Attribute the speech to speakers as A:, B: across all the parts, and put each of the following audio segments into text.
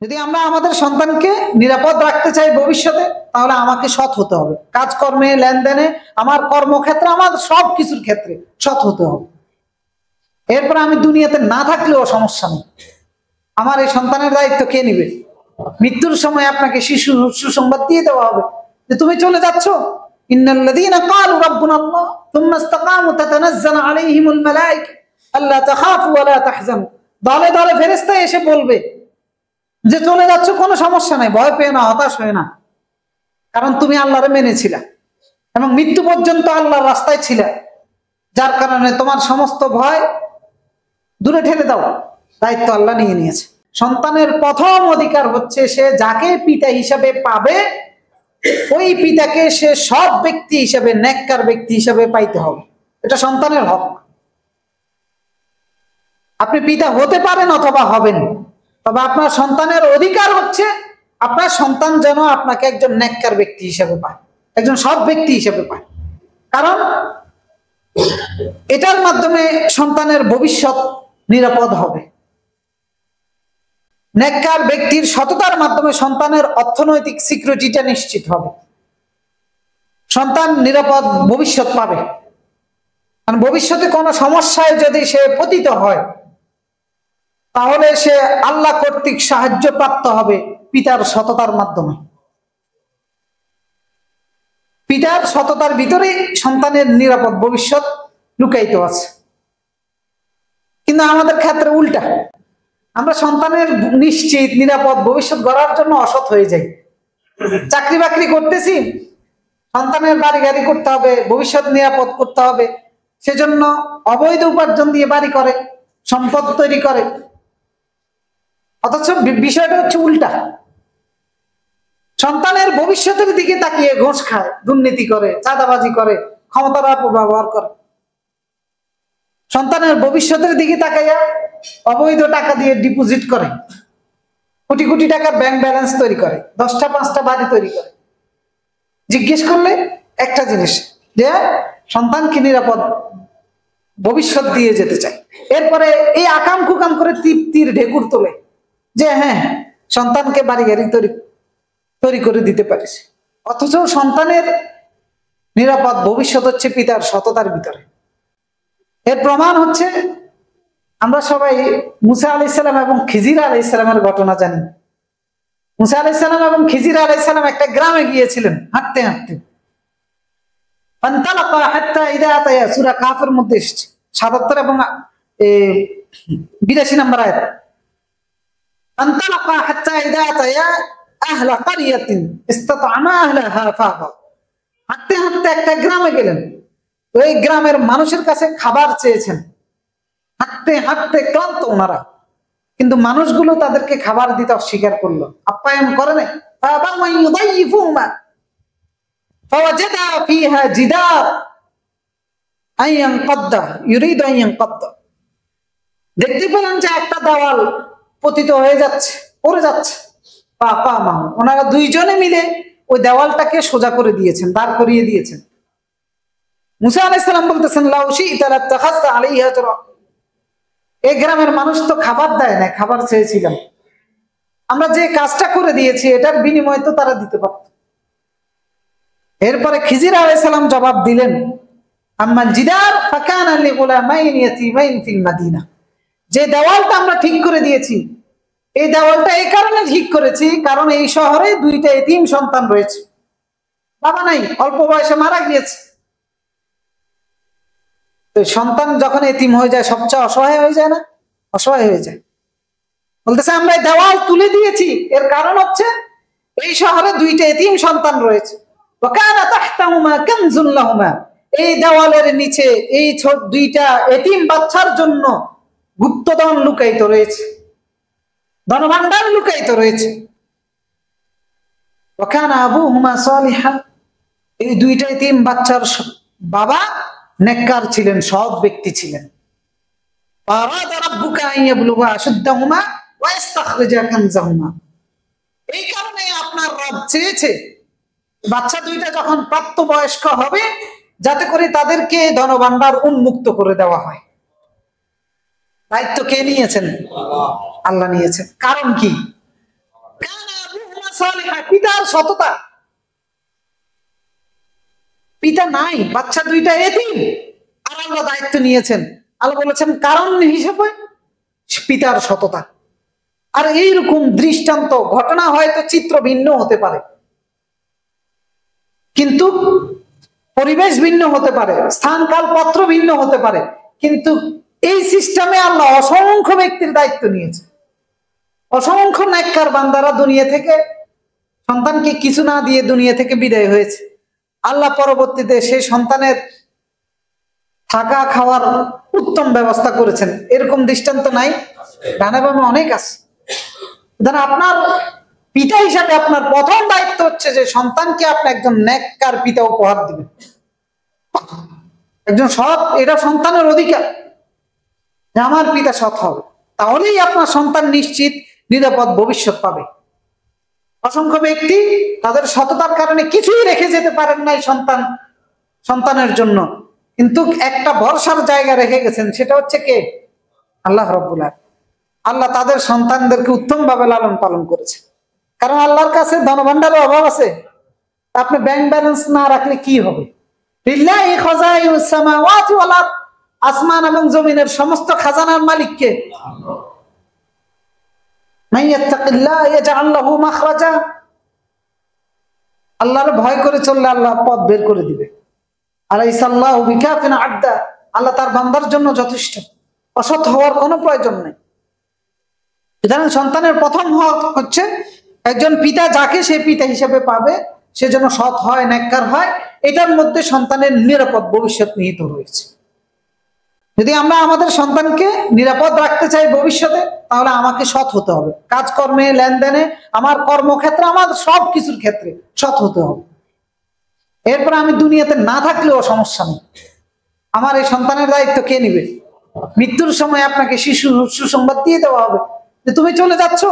A: যদি আমরা আমাদের সন্তানকে নিরাপদ রাখতে চাই ভবিষ্যতে, তাহলে আমাকে সৎ হতে হবে, কাজকর্মে, লেনদেনে, আমার কর্মক্ষেত্রে, আমার সব কিছুর ক্ষেত্রে সৎ হতে হবে। এরপর আমি দুনিয়াতে না থাকলেও সমস্যা নেই, আমার এই সন্তানের দায়িত্ব কে নিবে? মৃত্যুর সময় আপনাকে সুসংবাদ দিয়ে দেওয়া হবে যে তুমি চলে যাচ্ছ। ইন্নাল্লাযীনা ক্বালু রাব্বুনাল্লাহ সুম্মা ইসতাকামু তাতানাজ্জালু আলাইহিমুল মালায়েকা আল্লা তাখাফু ওয়া লা তাহজানু। দলে দলে ফেরেশতা এসে বলবে যে চলে যাচ্ছ, কোনো সমস্যা নাই, ভয় পেও না, হতাশ হয়ে না, কারণ তুমি আল্লাহরে মেনেছিলা এবং মৃত্যু পর্যন্ত আল্লাহর রাস্তায় ছিলে, যার কারণে তোমার সমস্ত ভয় দূরে ঠেলে দাও, দায়িত্ব আল্লাহ নিয়ে নিয়েছে। সন্তানের প্রথম অধিকার হচ্ছে সে যাকে পিতা হিসাবে পাবে ওই পিতাকে সে সৎ ব্যক্তি হিসাবে, নেককার ব্যক্তি হিসাবে পাইতে হবে। এটা সন্তানের হক। আপনি পিতা হতে পারেন অথবা হবেন, তবে আপনার সন্তানের অধিকার হচ্ছে আপনার সন্তান যেন আপনাকে একজন নেককার ব্যক্তি হিসেবে পায়, একজন সৎ ব্যক্তি হিসেবে পায়, কারণ এটার মাধ্যমে সন্তানের ভবিষ্যৎ নিরাপদ হবে। নেককার ব্যক্তির সততার মাধ্যমে সন্তানের অর্থনৈতিক সিকিউরিটিটা নিশ্চিত হবে, সন্তান নিরাপদ ভবিষ্যৎ পাবে। কারণ ভবিষ্যতে কোনো সমস্যায় যদি সে পতিত হয়, তাহলে সে আল্লাহ কর্তৃক সাহায্য প্রাপ্ত হবে পিতার সততার মাধ্যমে। পিতার সততার ভিতরেই সন্তানের নিরাপদ ভবিষ্যৎ লুকায়িত আছে। কিন্তু আমাদের ক্ষেত্রে উল্টা, আমরা সন্তানের নিশ্চিত নিরাপদ ভবিষ্যৎ গড়ার জন্য অসৎ হয়ে যাই। চাকরি বাকরি করতেছি, সন্তানের বাড়ি গাড়ি করতে হবে, ভবিষ্যৎ নিরাপদ করতে হবে, সেজন্য অবৈধ উপার্জন দিয়ে বাড়ি করে, সম্পদ তৈরি করে। অথচ বিষয়টা হচ্ছে উল্টা, সন্তানের ভবিষ্যতের দিকে তাকিয়ে ঘুষ খায়, দুর্নীতি করে, চাঁদাবাজি করে, ক্ষমতার অপব্যবহার করে। সন্তানের ভবিষ্যতের দিকে তাকাইয়া অবৈধ টাকা দিয়ে ডিপোজিট করে, কোটি কোটি টাকার ব্যাংক ব্যালেন্স তৈরি করে, 10টা 5টা বাড়ি তৈরি করে। জিজ্ঞেস করলে একটা জিনিস, যে সন্তানকে নিরাপদ ভবিষ্যৎ দিয়ে যেতে চাই, এরপরে এই আকাম কুকাম করে তৃপ্তির ঢেকুর তোলে যে হ্যাঁ সন্তানকে বাড়ি গাড়ি তৈরি করে দিতে পারিস। অথচ সন্তানের নিরাপদ ভবিষ্যৎ হচ্ছে পিতার সততার ভিতরে। এর প্রমাণ হচ্ছে আমরা সবাই মুসা আলাইহিস সালাম এবং খিজির আলাইহিস সালামের ঘটনা জানি। মুসা আলাইহিস সালাম এবং খিজির আলাইহিস সালাম একটা গ্রামে গিয়েছিলেন হাঁটতে হাঁটতে। ফান্তালাকা হাত্তা ইযা আতায়া, সূরা কাফের মধ্যে এসেছে ৭৭ এবং ৮২ নম্বর আয়াত। ফান্তালাকা হাত্তা ইযা আতায়া আহলা ক্বরিয়াতিন ইসতাতআমা আহলাহা ফাবা। হাঁটতে হাঁটতে একটা গ্রামে গেলেন, ওই গ্রামের মানুষের কাছে খাবার চেয়েছেন। হাঁটতে হাঁটতে ক্লান্ত ওনারা, কিন্তু মানুষগুলো তাদেরকে খাবার দিতে অস্বীকার করলো, আপ্যায়ন করে নাই। দেখতে পেলেন যে একটা দেওয়াল পতিত হয়ে যাচ্ছে, পড়ে যাচ্ছে, ওনারা দুইজনে মিলে ওই দেওয়ালটাকে সোজা করে দিয়েছেন, দাঁড় করিয়ে দিয়েছেন। মুসা আলাইহিস সালাম বলতেছেন, লাউ শি'তা লাত্তাখাযতা আলাইহা আজরা। এই গ্রামের মানুষ তো খাবার দেয় না, খাবার চেয়েছিলাম, আমরা যে কাজটা করে দিয়েছি এটার বিনিময় তো তারা দিতে পারত। এরপরে খিজির আলাইহিস সালাম জবাব দিলেন, আম্মাল জিদার ফাকানা লিগুলামাইন ইয়াতীমাইন ফিল মাদিনা। যে দেওয়ালটা আমরা ঠিক করে দিয়েছি, এই দেওয়ালটা এই কারণে ঠিক করেছি কারণ এই শহরে 2টা এতিম সন্তান রয়েছে, বাবা নাই, অল্প বয়সে মারা গিয়েছে। তো সন্তান যখন এতিম হয়ে যায় সবচেয়ে অসহায় হয়ে যায় না? অসহায় হয়ে যায়। বলতেছে আমরা এই দেওয়াল তুলে দিয়েছি, এর কারণ হচ্ছে এই শহরে 2টা এতিম সন্তান রয়েছে। ওয়াকানা তাহতাহুমা কানজুন লাহুমা। এই দেওয়ালের নিচে এই 2টা এতিম বাচ্চার জন্য গুপ্তধন লুকায়িত রয়েছে, ধনভাণ্ডার লুকায়িত রয়েছে। ওয়াকানা আবুহুমা সালিহা। এই 2টা এতিম বাচ্চার বাবা নেককার ছিলেন, সৎ ব্যক্তি ছিলেন। আরাদা রাব্বুকা আন ইয়াবলুগা আশুদ্দাহুমা ওয়া ইস্তাখরিজা কানজাহুমা। এই কারণে আপনার রব চেয়েছে বাচ্চা 2টা যখন প্রাপ্তবয়স্ক হবে যাতে করে তাদেরকে ধনভাণ্ডার উন্মুক্ত করে দেওয়া হয়। দায়িত্ব কে নিয়েছেন? আল্লাহ নিয়েছেন। কারণ কি? পিতার সততা। পিতা নাই, বাচ্চা দুইটা এতিম, আর আল্লাহ দায়িত্ব নিয়েছেন। আল্লাহ বলেছেন কারণ হিসেবে পিতার সততা। আর এইরকম দৃষ্টান্ত ঘটনা হয়তো চিত্র ভিন্ন হতে পারে, কিন্তু পরিবেশ ভিন্ন হতে পারে, স্থান কাল পত্র ভিন্ন হতে পারে, কিন্তু এই সিস্টেমে আল্লাহ অসংখ্য ব্যক্তির দায়িত্ব নিয়েছে। অসংখ্য নেককার বান্দারা দুনিয়া থেকে সন্তানকে কিছু না দিয়ে দুনিয়া থেকে বিদায় হয়েছে। আল্লাহ পরবর্তীতে সেই সন্তানের থাকা খাওয়ার উত্তম ব্যবস্থা করেছেন। এরকম দৃষ্টান্ত নাই? ডানে বামে অনেক আছে। আপনার পিতা হিসাবে আপনার প্রথম দায়িত্ব হচ্ছে যে সন্তানকে আপনি একজন নেককার পিতা উপহার দিবেন, একজন সৎ। এটা সন্তানের অধিকার যে আমার পিতা সৎ হবে, তাহলেই আপনার সন্তান নিশ্চিত নিরাপদ ভবিষ্যৎ পাবে। অসংখ্য ব্যক্তি তাদের সততার কারণে কিছুই রেখে যেতে পারেন নাই সন্তানের জন্য, কিন্তু একটা ভরসার জায়গা রেখে গেছেন, সেটা হচ্ছে কে? আল্লাহ রাব্বুল আলামিন। আল্লাহ তাদের সন্তানদেরকে উত্তম ভাবে লালন পালন করেছে। কারণ আল্লাহর কাছে ধনভাণ্ডারের অভাব আছে, আপনি ব্যাংক ব্যালেন্স না রাখলে কি হবে? লিল্লাহি খাযাইনুস সামাওয়াতি ওয়াল আরদ, আসমান এবং জমিনের সমস্ত খাজানার মালিক কে? মান ইয়াত্তাকিল্লাহ ইয়াজআল লাহু মাখরাজা। আল্লাহর ভয় করে চললে আল্লাহ পথ বের করে দিবে। আলাইসাল্লাহু বিকাফিন আবদা, আল্লাহ তার বান্দার জন্য যথেষ্ট, অসৎ হওয়ার কোনো প্রয়োজন নেই। সুতরাং সন্তানের প্রথম হক হচ্ছে একজন পিতা যাকে সে পিতা হিসেবে পাবে সে যেন সৎ হয়, নেককার হয়। এটার মধ্যে সন্তানের নিরাপদ ভবিষ্যৎ নিহিত রয়েছে। যদি আমরা আমাদের সন্তানকে নিরাপদ রাখতে চাই ভবিষ্যতে, তাহলে আমাকে সৎ হতে হবে। কাজকর্মে, লেনদেনে, আমার কর্মক্ষেত্রে, আমার সব কিছুর ক্ষেত্রে সৎ হতে হবে। এরপর আমি দুনিয়াতে না থাকলেও সমস্যা নেই, আমার এই সন্তানের দায়িত্ব কে নিবে? মৃত্যুর সময় আপনাকে সুসংবাদ দিয়ে দেওয়া হবে যে তুমি চলে যাচ্ছ।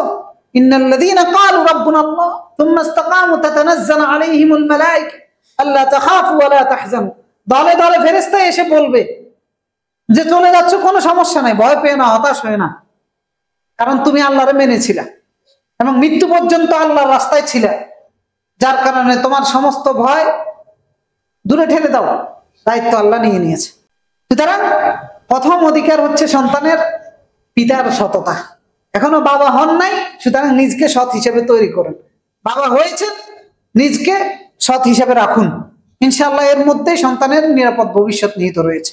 A: ইন্নাল্লাযীনা ক্বালু রাব্বুনাল্লাহ সুম্মা ইসতাকামু তাতানাজ্জালু আলাইহিমুল মালায়েকা আল্লা তাখাফু ওয়া লা তাহজানু। দলে দলে ফেরেশতা এসে বলবে যে চলে যাচ্ছ, কোনো সমস্যা নাই, ভয় পেও না, হতাশ হয়ে না, কারণ তুমি আল্লাহরে মেনেছিলা এবং মৃত্যু পর্যন্ত আল্লাহর রাস্তায় ছিলা, যার কারণে তোমার সমস্ত ভয় দূরে ঠেলে দাও। দায়িত্ব আল্লাহ নিয়ে নিয়েছে। সুতরাং প্রথম অধিকার হচ্ছে সন্তানের পিতার সততা। এখনো বাবা হন নাই, সুতরাং নিজকে সৎ হিসেবে তৈরি করেন। বাবা হয়েছেন, নিজকে সৎ হিসেবে রাখুন, ইনশাআল্লাহ এর মধ্যেই সন্তানের নিরাপদ ভবিষ্যৎ নিহিত রয়েছে।